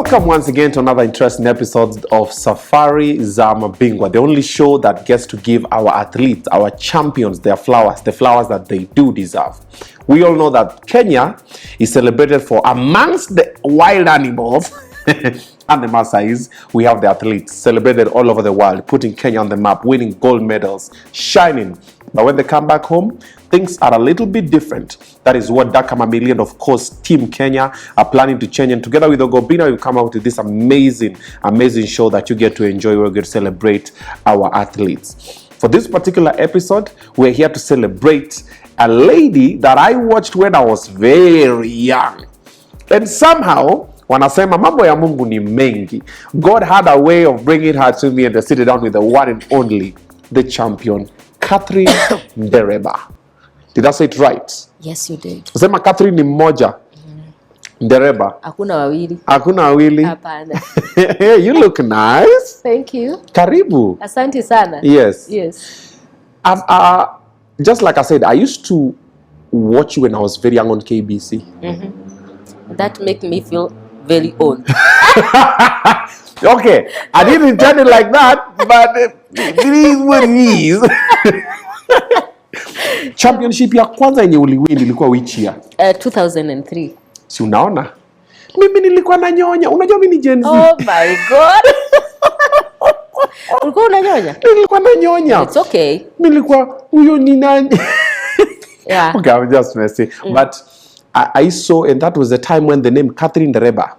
Welcome once again to another interesting episode of Safari za Mabingwa, the only show that gets to give our athletes, our champions, their flowers, the flowers that they do deserve. We all know that Kenya is celebrated for, amongst the wild animals and the Maasais, we have the athletes celebrated all over the world, putting Kenya on the map, winning gold medals, shining. But when they come back home, things are a little bit different. That is what Dakar Mamili, of course, Team Kenya are planning to change. And together with Ogobina, we've come out with this amazing show that you get to enjoy. We're going to celebrate our athletes. For this particular episode, we're here to celebrate a lady that I watched when I was very young. And somehow, wanasema mambo ya Mungu ni mengi, God had a way of bringing her to me and to sit down with the one and only, the champion, Catherine Ndereba. Did I say it right? Yes, you did. Sema Catherine ni mmoja. Ndereba. Hakuna wawili. Hakuna wawili. Hapana. You look nice. Thank you. Karibu. Asante sana. Yes. Yes. Just like I said, I used to watch you when I was very young on KBC. That make me feel very old. Okay, I didn't intend it like that, but it is what it is. Championship ya kwanza yenye uliwin ilikuwa which year? 2003. Si unaona? Mimi nilikuwa nanyonya. Unajua mimi ni Gen Z. Oh my God. Ulikuwa unanyonya? Nilikuwa nanyonya. It's okay. Nilikuwa huyo ni nani? Yeah. Okay, I'm just messing. But I saw, and that was the time when the name Catherine Ndereba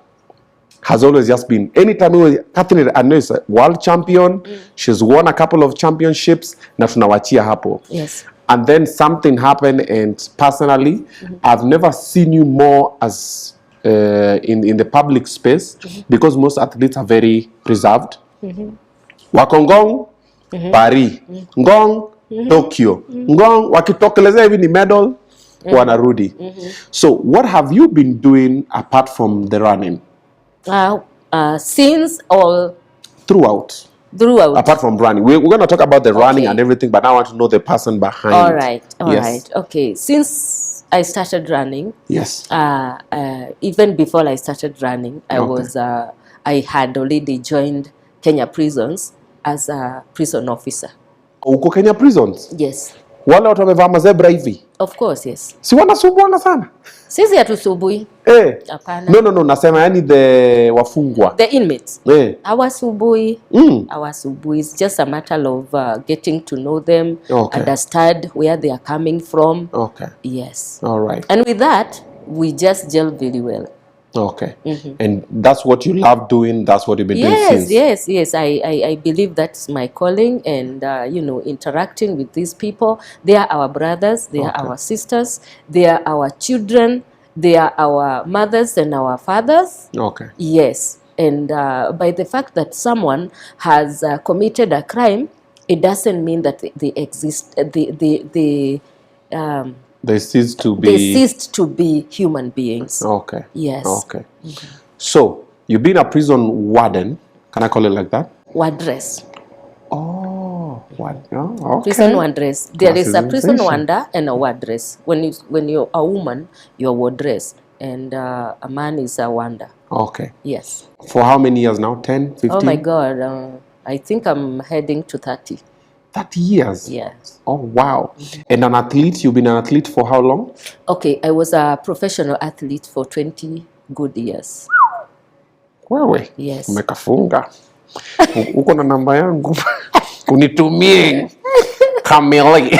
has always just been, anytime Catherine, I know is a world champion, she's won a couple of championships, na tunawachia hapo. Yes. And then something happened, and personally, I've never seen you more as in the public space, because most athletes are very preserved. Wakongong, Paris, Ngong, Tokyo, Ngong, wakitokelezea hivi ni medal, wanarudi. So what have you been doing apart from the running? Since all Throughout. Apart from running. We're going to talk about the running and everything, but now I want to know the person behind. All right. Yes. Okay. Since I started running, Yes. even before I started running, I had already joined Kenya prisons as a prison officer. Uko Kenya prisons? Yes. Wale watu wamevaa mazebra hivi? Of course, yes. Si wanasumbuana sana? Sisi hatusubui. Hapana. No, nasema yani the wafungwa. The inmates. Hawasubui. Hawasubui. It's just a matter of getting to know them, understand where they are coming from. Okay. Yes. All right. And with that, we just gel very well. Okay. And that's what you love doing, that's what you've been doing since? Yes. I believe that's my calling, and interacting with these people. They are our brothers, they are our sisters, they are our children, they are our mothers and our fathers. Okay. Yes. And by the fact that someone has committed a crime, it doesn't mean that they exist. They ceased to be human beings. Okay. Yes. Okay. So, you've been a prison warden. Can I call it like that? Wardress. Oh, okay. Prison wardress. There is a prison warder and a wardress. When you're a woman, you're wardress. And a man is a warder. Okay. Yes. For how many years now? 10, 15? Oh my God. I think I'm heading to 30. 30 years? Yes. Oh, wow. And an athlete, you've been an athlete for how long? Okay, I was a professional athlete for 20 good years. Wewe? Yes. Umekafunga. Uko na namba yangu. Unitumie kamili.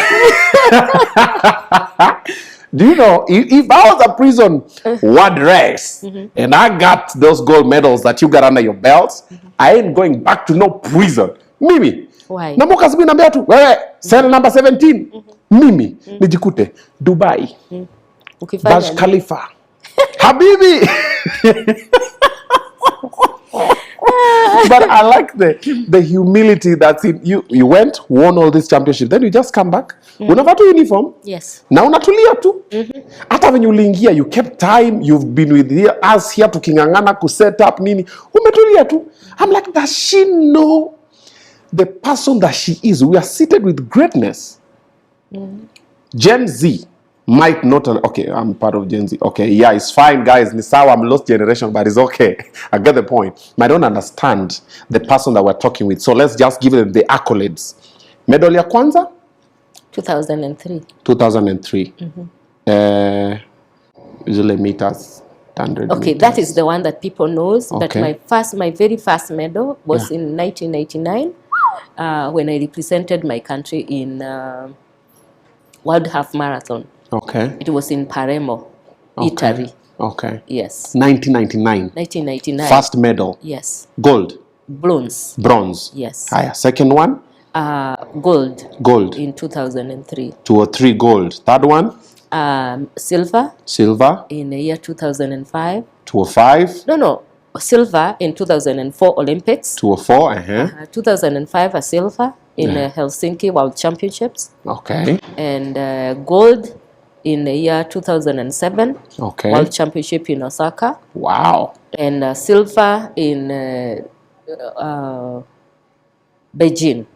Do you know, if I was a prison wardress and I got those gold medals that you got under your belts, I ain't going back to no prison. Mimi. Why? Na mwaka sibi nambia tu, wewe, cell number 17. Mimi, nijikute, Dubai, Burj Khalifa, Habibi. But I like the humility that's in you. You went, won all these championships, then you just come back. Unavaa tu uniform. Yes. Na unatulia tu. Hata venye uliingia, you kept time, you've been with us here tukingangana ku set up nini. Umetulia tu. I'm like, does she know the person that she is? We are seated with greatness. Gen Z. might not, okay, I'm part of Gen Z. Okay, yeah, it's fine, guys. Nisawa, I'm lost generation, but it's okay. I get the point. I don't understand the person that we're talking with. So let's just give them the accolades. Medal ya kwanza? 2003. 2003. Usually meters. 100 Okay, meters. that is the one that people knows. Okay. But my very first medal was in 1999 when I represented my country in World Half Marathon. Okay. It was in Palermo, Italy. Okay. Yes. 1999. 1999. First medal. Yes. Gold. Bronze. Bronze. Yes. Second one. Gold. Gold. In 2003. 203 gold. Third one. Silver. Silver. In the year 2005. 205. No. Silver in 2004 Olympics. 204. 2005 a silver in Helsinki World Championships. Okay. And gold in the year 2007 World Championship in Osaka. Wow. And silver in Beijing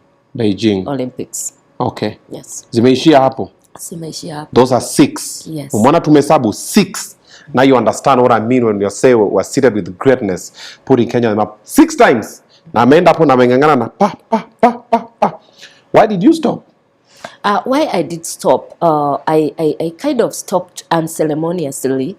Olympics. Okay. Yes. Zimeishia hapo. Zimeishia hapo. Those are 6. Yes. Umeona tumehesabu 6. Now you understand what I mean when you say we're seated with greatness, putting Kenya on the map 6 times. Na ameenda hapo na ameng'ang'ana na pa. Why did you stop? Why I did stop, I kind of stopped unceremoniously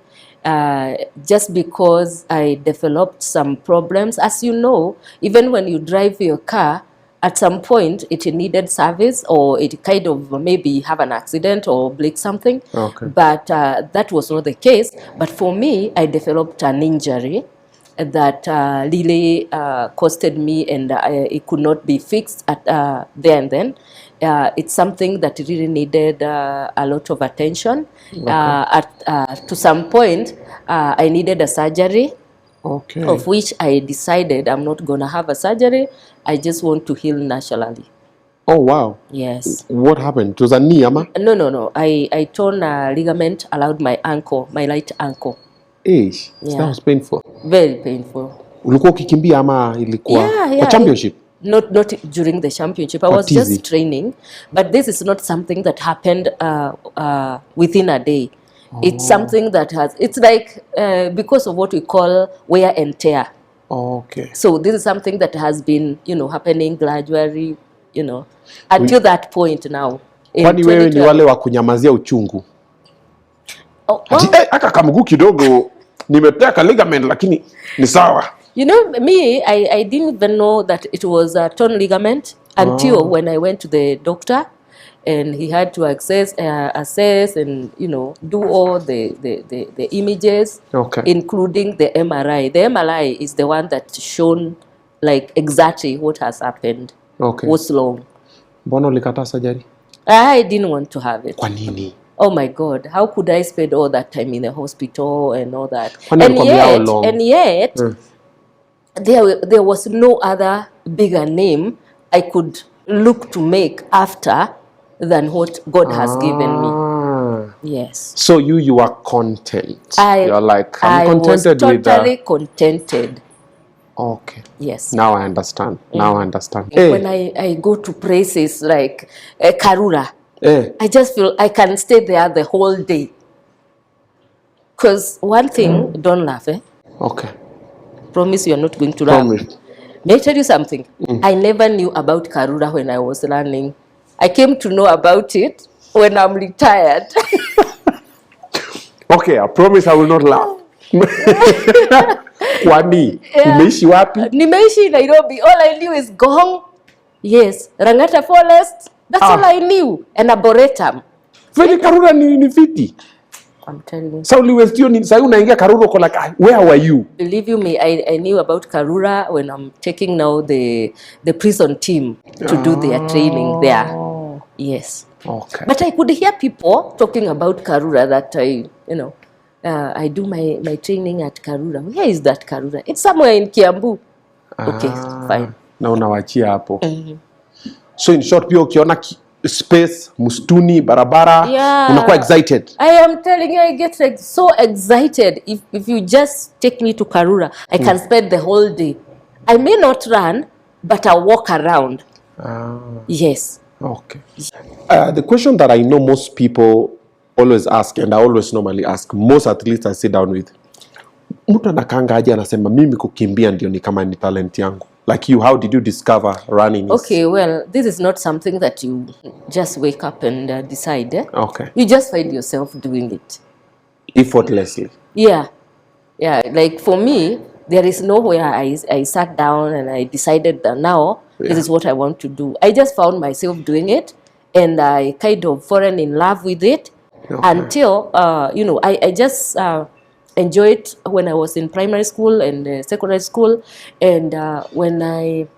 just because I developed some problems. As you know, even when you drive your car, at some point it needed service or it kind of maybe have an accident or break something. Okay. But that was not the case. But for me, I developed an injury that really costed me, and it could not be fixed at there and then. It's something that really needed a lot of attention. Okay. To some point, I needed a surgery. Okay. Of which I decided I'm not going to have a surgery. I just want to heal naturally. Oh, wow. Yes. What happened? It was a knee, ama? No. I torn a ligament around my ankle, my right ankle. Eish. Yeah. That was painful. Very painful. Ulikuwa ukikimbia ama ilikuwa? Yeah. Championship? Not during the championship. I was just training. But this is not something that happened within a day. It's something that it's like because of what we call wear and tear. Okay. So this is something that has been, happening gradually, until that point now. Kwani wewe ni wale wa kunyamazia uchungu? Aka kamguu kidogo nimeteka ligament lakini ni sawa. Me, I didn't even know that it was a torn ligament until when I went to the doctor. And he had to assess and do all the images, including the MRI. The MRI is the one that shown like exactly what has happened. Okay. What's wrong? Mbona ulikataa surgery? I didn't want to have it. Kwa nini? Oh my God! How could I spend all that time in the hospital and all that? And yet, there was no other bigger name I could look to make after than what God has given me. Yes. So you are content. You're like, I'm contented with that. I was totally contented. Okay. Yes. Now I understand. Now I understand. When I go to places like Karura, I just feel I can stay there the whole day. Because one thing, don't laugh, Okay. Promise you're not going to laugh. Promise. May I tell you something? I never knew about Karura when I was learning. I came to know about it when I'm retired. Okay, I promise I will not laugh. Kwani? Umeishi wapi? Nimeishi Nairobi. All I knew is Gong. Yes, Rangata Forest. That's all I knew. And Arboretum. Vile Karura ni fiti. I'm telling you. Sa uliwestio ni sa unaingia Karura uko like, where were you? Believe you me, I knew about Karura when I'm taking now the prison team to do their training there. Yes. Okay. But I could hear people talking about Karura that I do my training at Karura. Where is that Karura? It's somewhere in Kiambu. Okay, fine. Na unawachia hapo. So in short, pia ukiona space, mustuni, barabara, unakuwa excited. I am telling you, I get so excited. If you just take me to Karura, I can spend the whole day. I may not run, but I'll walk around. Yes. Okay. The question that I know most people always ask, and I always normally ask most athletes I sit down with, mtu anakanga aje anasema mimi kukimbia ndio ni kama ni talent yangu? Like you, how did you discover running is... Okay, well, this is not something that you just wake up and decide. Eh? Okay. You just find yourself doing it. Effortlessly. Yeah. Yeah, like for me, there is nowhere I sat down and I decided that now this is what I want to do. I just found myself doing it, and I kind of fallen in love with it until, you know, I just enjoyed it when I was in primary school and secondary school. And when I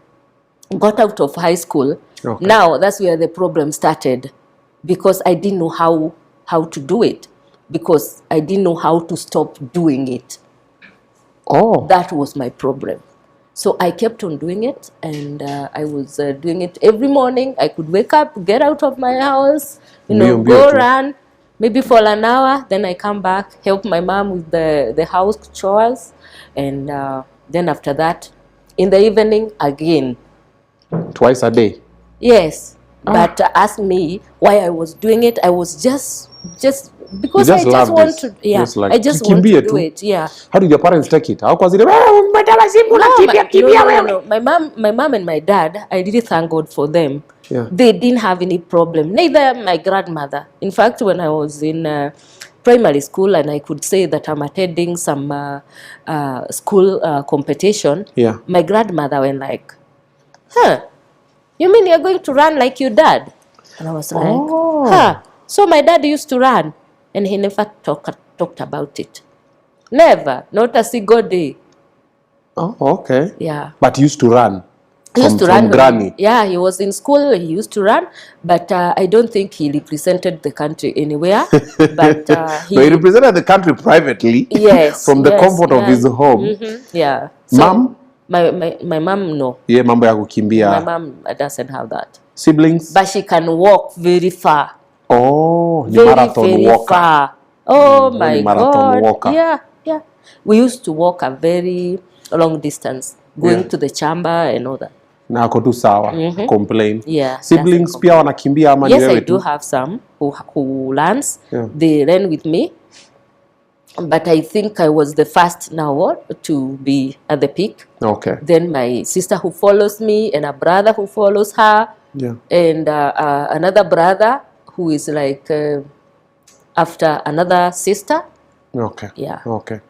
got out of high school, now that's where the problem started, because I didn't know how to do it, because I didn't know how to stop doing it. Oh. That was my problem. So I kept on doing it, and I was doing it every morning. I could wake up, get out of my house, you know, go run, maybe for an hour, then I come back, help my mom with the house chores, and then after that, in the evening, again. Twice a day? Yes. But ask me why I was doing it. I was just because I just want to, yeah, like, I just want to do it, yeah. How did your parents take it? How was it? No, my mom and my dad, I really thank God for them. Yeah. They didn't have any problem. Neither my grandmother. In fact, when I was in primary school and I could say that I'm attending some school competition, my grandmother went like, huh, you mean you're going to run like your dad? And I was like, huh, so my dad used to run. And he never talked about it. Never. Not a single day. Oh, okay. Yeah. But he used to run? He used to run. Granny? Yeah, he was in school. He used to run. But I don't think he represented the country anywhere. But he represented the country privately. Yes. From the comfort of his home. Mm-hmm. Yeah. So, mom? My mom, no. Yeah, mambo ya kukimbia. My mom doesn't have that. Siblings? But she can walk very far. Oh, very, marathon very walker. Far. Oh my marathon God. Walker. Yeah. We used to walk a very long distance, going to the chamber and all that. Na ako tu sawa, complain. Yeah. Siblings pia wanakimbia ama ni wewe tu? Yes, I do have some who runs. Yeah. They ran with me. But I think I was the first now to be at the peak. Okay. Then my sister who follows me, and a brother who follows her. Yeah. And another brother who is like after another sister. Okay. Yeah. Okay.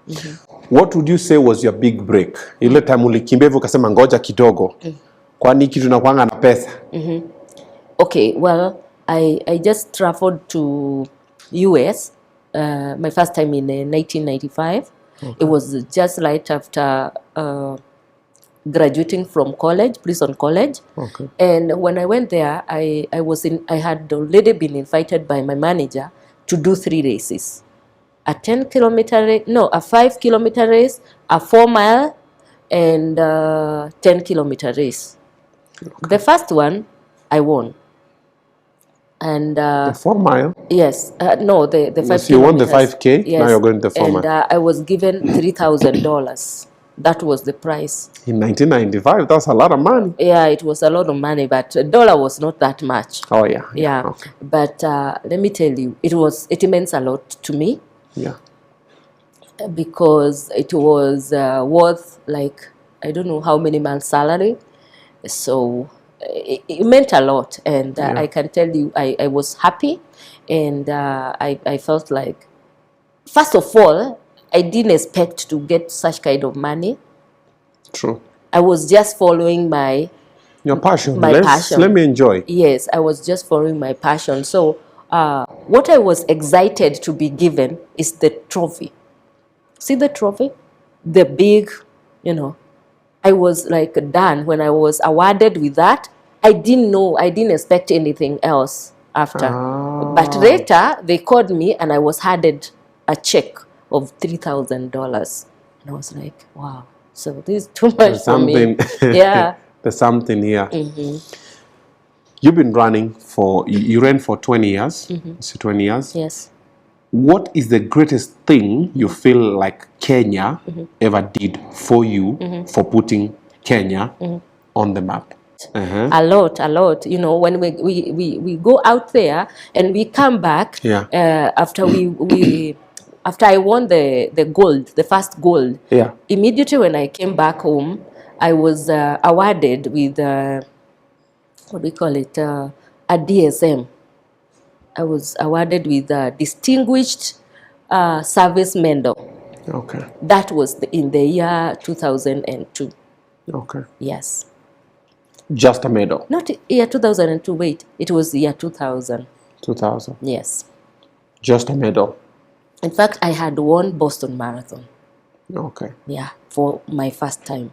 What would you say was your big break? Ile time ulikimbia hivyo ukasema ngoja kidogo. Kwani kitu nakuanga na pesa? Okay, well, I just traveled to US my first time in 1995. It was just right after graduating from college, Prison College. Okay. And when I went there, I had already been invited by my manager to do 3 races. A 10-kilometer race, no, a 5-kilometer race, a 4-mile, and 10-kilometer race. Okay. The first one, I won. And the 4-mile? Yes. No, the 5 so you won the 5K, yes. Now you're going to the 4-mile. And I was given $3,000. That was the price. In 1995, that's a lot of money. Yeah, it was a lot of money, but $1 was not that much. Oh, yeah. Yeah. Okay. But let me tell you, it meant a lot to me. Yeah. Because it was worth like, I don't know how many months' salary. So it meant a lot. And I can tell you, I was happy. And I felt like, first of all, I didn't expect to get such kind of money. True. I was just following your passion. Passion. Let me enjoy. Yes, I was just following my passion. So what I was excited to be given is the trophy. See the trophy? The big, I was like done when I was awarded with that. I didn't expect anything else after. But later, they called me and I was handed a check of $3,000. And I was like, wow, so this is too much for me. Yeah. There's something here. You've been running you ran for 20 years. So 20 years. Yes. What is the greatest thing you feel like Kenya ever did for you for putting Kenya on the map? a lot. You know, when we go out there and we come back after after I won the gold, the first gold. Immediately when I came back home, I was awarded with what do we call it? A DSM. I was awarded with a Distinguished Service Medal. Okay. That was in the year 2002. Okay. Yes. Just a medal? Not year 2002, wait. It was year 2000. 2000? Yes. Just a medal? In fact, I had won Boston Marathon. Okay. Yeah, for my first time.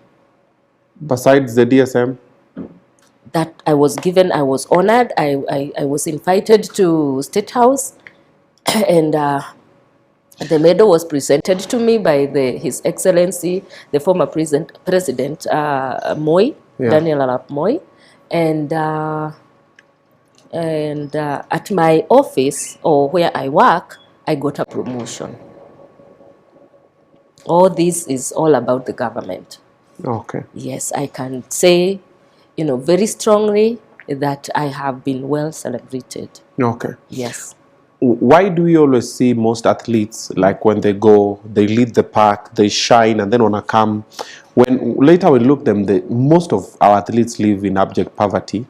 Besides the DSM? That I was given, I was honored. I was invited to State House and the medal was presented to me by His Excellency, the former President Moi, Daniel Arap Moi, and at my office or where I work, I got a promotion. All this is all about the government. Okay. Yes, I can say, you know, very strongly that I have been well celebrated. Okay. Yes. Why do we always see most athletes, like when they go, they lead the pack, they shine, and then when I come, when later we look them, most of our athletes live in abject poverty.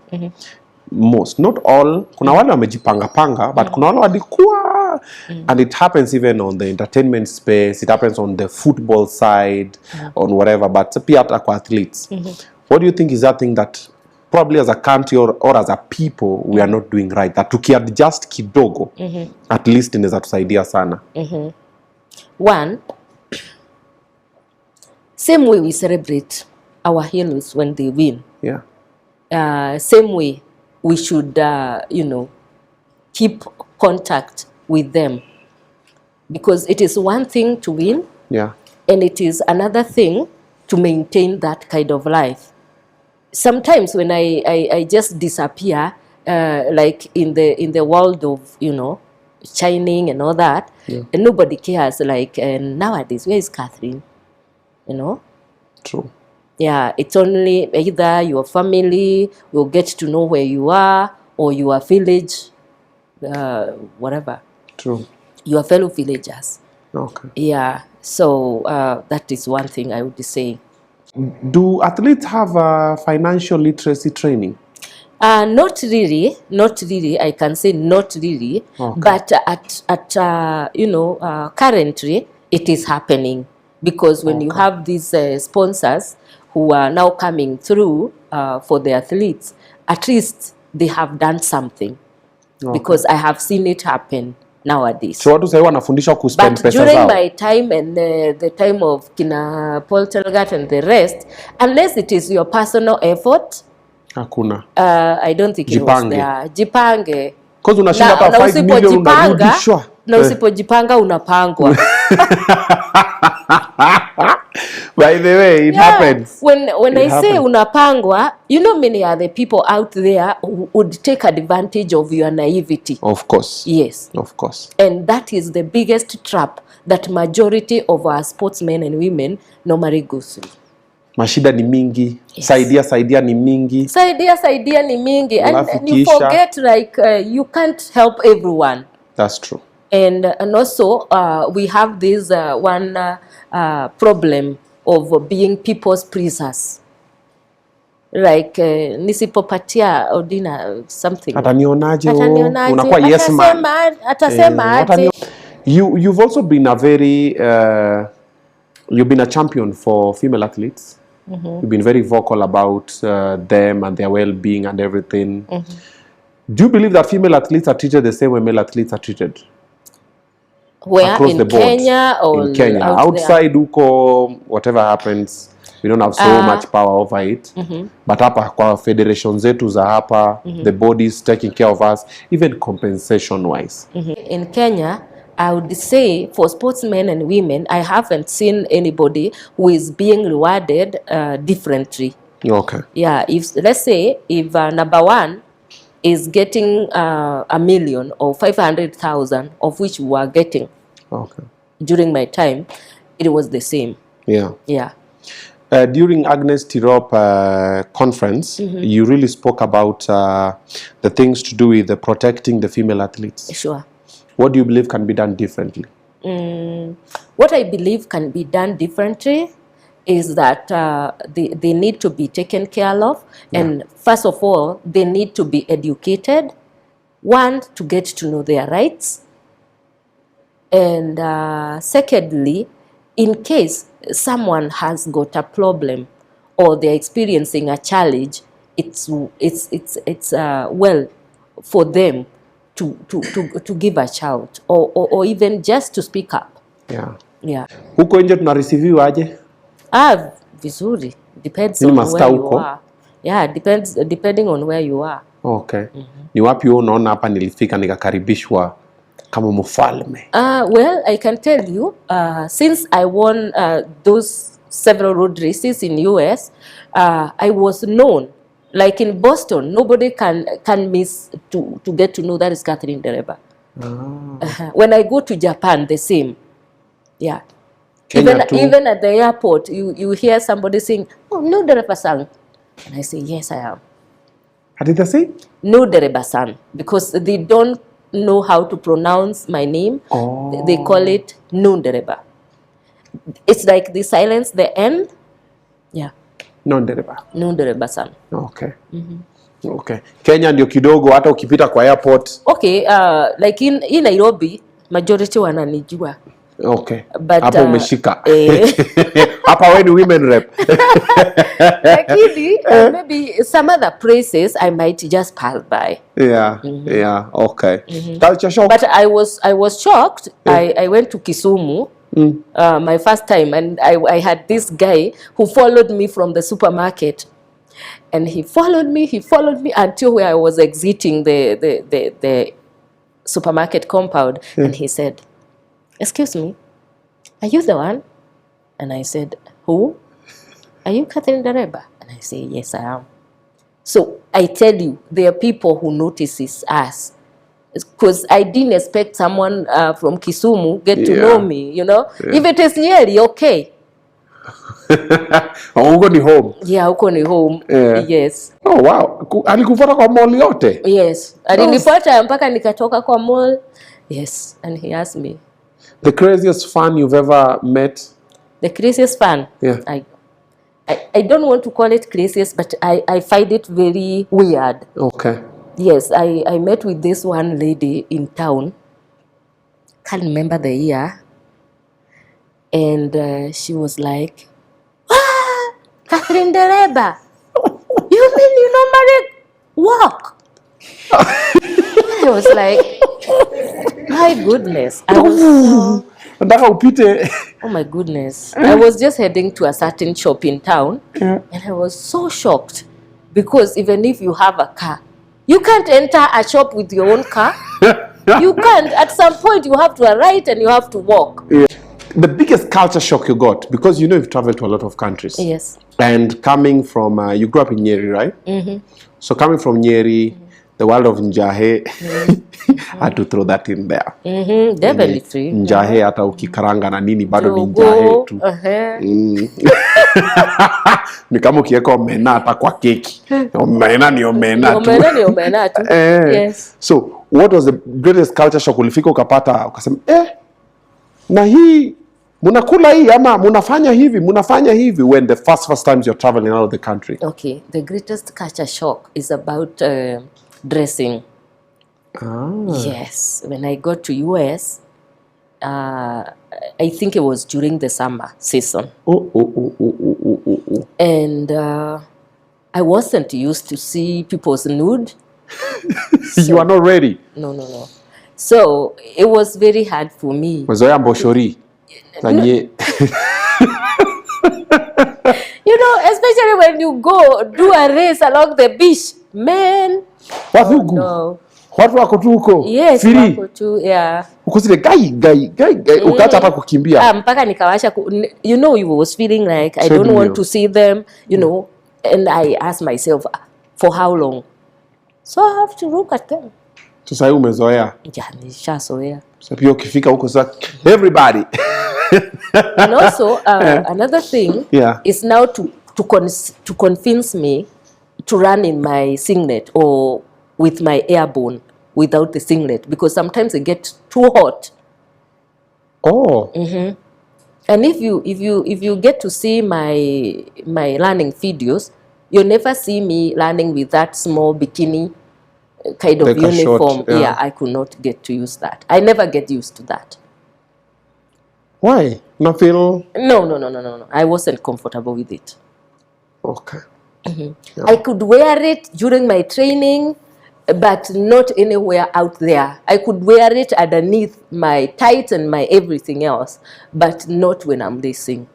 Most, not all. Kuna wale wamejipanga, but kuna wale walikuwa, and it happens even on the entertainment space. It happens on the football side, on whatever. But pia hata kwa athletes. What do you think is that thing that probably as a country or as a people we are not doing right, that tukiadjust kidogo at least inaweza tusaidia sana? One, same way we celebrate our heroes when they win. Same way we should you know, keep contact with them, because it is one thing to win, and it is another thing to maintain that kind of life. Sometimes when I just disappear, like in the world of, you know, shining and all that, and nobody cares. Like nowadays, where is Catherine? You know. True. Yeah, it's only either your family will get to know where you are, or your village, whatever. True. Your fellow villagers. Okay. Yeah. So that is one thing I would say. Do athletes have financial literacy training? Not really. I can say not really. Okay. But at you know, currently it is happening, because when you have these sponsors who are now coming through for the athletes, at least they have done something. Because I have seen it happen nowadays. So watu sasa wanafundishwa kuspend But pesa during zao. my time and the time of kina Paul Telgat and the rest, unless it is your personal effort, hakuna. I don't think it was there. Jipange. Because unashinda hata 5 million unarudishwa. Na usipojipanga unapangwa. By the way, it happens. When I say unapangwa, you know, many are the people out there who would take advantage of your naivety. Of course. Yes. Of course. And that is the biggest trap that majority of our sportsmen and women normally go through. Mashida ni mingi. Yes. Saidia ni mingi. Saidia ni mingi. And you forget, like, you can't help everyone. That's true. And also, we have this one problem of being people's pleasers. Like, nisipopatia Odina something. Atanionaje? Unakuwa yes man. Atasema ati. You've also been a very, you've been a champion for female athletes. You've been very vocal about them and their well-being and everything. Do you believe that female athletes are treated the same way male athletes are treated? Where? Across in the board? Kenya or in Kenya? Outside huko, whatever happens, we don't have so much power over it. But hapa kwa federation zetu za hapa, the bodies taking care of us, even compensation wise. In Kenya, I would say for sportsmen and women, I haven't seen anybody who is being rewarded differently. Okay. Yeah, if let's say if number one is getting $1 million or 500,000, of which we are getting. Okay. During my time, it was the same. Yeah. Yeah. During Agnes Tirop conference, you really spoke about the things to do with protecting the female athletes. Sure. What do you believe can be done differently? What I believe can be done differently is that they need to be taken care of. And first of all, they need to be educated. One, to get to know their rights. And secondly, in case someone has got a problem or they're experiencing a challenge, it's well for them to give a shout or even just to speak up. Yeah. Huko nje tunareceive aje? Vizuri. Depends on where you are. Yeah, depending on where you are. Okay. Ni wapi wewe unaona hapa nilifika nikakaribishwa kama mfalme? Well, I can tell you, since I won those several road races in US, I was known. Like in Boston, nobody can miss to get to know that is Catherine Ndereba. When I go to Japan, the same. Yeah. Even at the airport, you hear somebody saying, "Oh, Ndereba-san," and I say, "Yes, I am." What did they say? Ndereba-san, because they don't know how to pronounce my name. They call it Ndereba. It's like the silence, the N. Yeah. Ndereba-san. Okay. Okay. Kenya ndio kidogo hata ukipita kwa airport. Okay, like in Nairobi, majority wananijua. Okay. But hapo umeshika. Hapa wewe ni women rep. Lakini maybe some other places I might just pass by. Yeah. Yeah, okay. Culture shock. But I was shocked. I went to Kisumu. My first time, and I had this guy who followed me from the supermarket, and he followed me until where I was exiting the supermarket compound, and he said, "Excuse me, are you the one?" And I said, "Who? Are you Catherine Ndereba?" And I say, "Yes, I am." So I tell you, there are people who notices us. Because I didn't expect someone from Kisumu get to know me, you know. If it is Nyeri, okay. Huko ni home. Yeah, huko ni home. Yes. Oh wow. Alikufuata kwa mall yote? Yes. Alinifuata mpaka nikatoka kwa mall. Yes. And he asked me. The craziest fan you've ever met? The craziest fan? Yeah. I don't want to call it craziest, but I find it very weird. Okay. Yes, I met with this one lady in town. Can't remember the year. And she was like, Catherine Ndereba, you mean you normally walk? I was like, my goodness. Oh my goodness. I was just heading to a certain shop in town. And I was so shocked. Because even if you have a car, you can't enter a shop with your own car. You can't. At some point, you have to arrive and you have to walk. Yeah. The biggest culture shock you got, because you know you've traveled to a lot of countries. Yes. And coming from, you grew up in Nyeri, right? So coming from Nyeri, the world of Njahe, I had to throw that in there. Definitely. Njahe hata ukikaranga na nini bado ni Njahe tu. Ni kama ukiweka omena hata kwa keki. Omena ni omena tu. Omena ni omena tu. Yes. So, what was the greatest culture shock ulifika ukapata ukasema na hii munakula hii ama munafanya hivi when the first times you're traveling out of the country? Okay, the greatest culture shock is about dressing. Yes, when I got to US, I think it was during the summer season. And I wasn't used to see people's nude. You are not ready? No. So it was very hard for me. Mazoea mboshori. You know, especially when you go do a race along the beach, man. No. Watu wako tu huko. Yes, wako tu, yeah. Uko zile gai. Ukaacha hata kukimbia. Mpaka nikawasha you know, you was feeling like I don't want to see them, you know, and I asked myself, for how long? So I have to look at them. Sasa umezoea. Yeah, nishazoea. Sasa pia ukifika huko sasa everybody. And also, another thing is now to convince me to run in my singlet or with my airborne without the singlet, because sometimes it gets too hot. Oh. And if you get to see my learning videos, you'll never see me learning with that small bikini kind of like uniform. Short, yeah, I could not get to use that. I never get used to that. Why? Not feel? No. I wasn't comfortable with it. Okay. Yeah. I could wear it during my training, but not anywhere out there. I could wear it underneath my tights and my everything else, but not when I'm racing.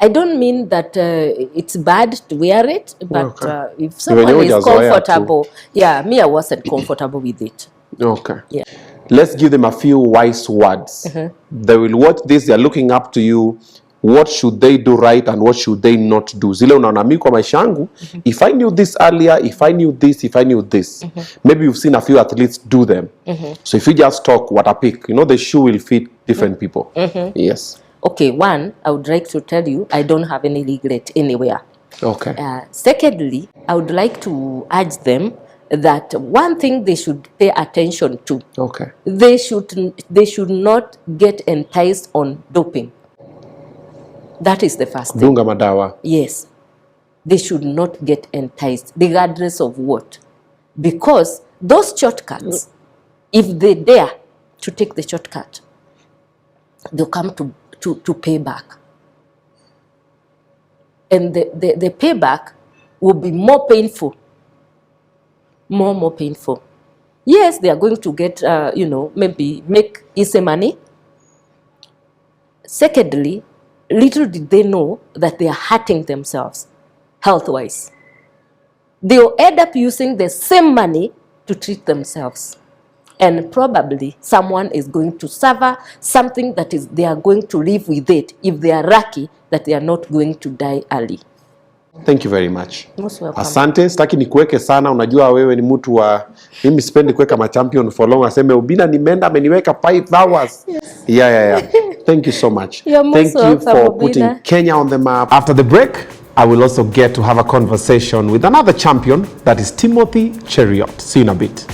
I don't mean that it's bad to wear it, but if someone is comfortable, me, I wasn't comfortable with it. Okay. Yeah. Let's give them a few wise words. They will watch this, they're looking up to you. What should they do right and what should they not do? Zile unaona mimi kwa maisha yangu, if I knew this earlier, if I knew this, maybe you've seen a few athletes do them. So if you just talk what I pick, the shoe will fit different people. Yes. Okay, one, I would like to tell you, I don't have any regret anywhere. Okay. Secondly, I would like to urge them that one thing they should pay attention to. Okay. They should not get enticed on doping. That is the first thing. Dunga madawa. Yes. They should not get enticed, regardless of what. Because those shortcuts, if they dare to take the shortcut, they'll come to pay back. And the payback will be more painful. More painful. Yes, they are going to get, maybe make easy money. Secondly, little did they know that they are hurting themselves health-wise. They will end up using the same money to treat themselves. And probably someone is going to suffer something that is they are going to live with it if they are lucky that they are not going to die early. Thank you very much. Most welcome. Asante, sitaki nikuweke sana, unajua wewe ni mtu wa mimi sipendi kuweka ma champion for long, aseme Obina nimeenda ameniweka 5 hours. Yes. Yeah. Thank you so much. Thank you for putting Kenya on the map. After the break, I will also get to have a conversation with another champion, that is Timothy Cheriot. See you in a bit.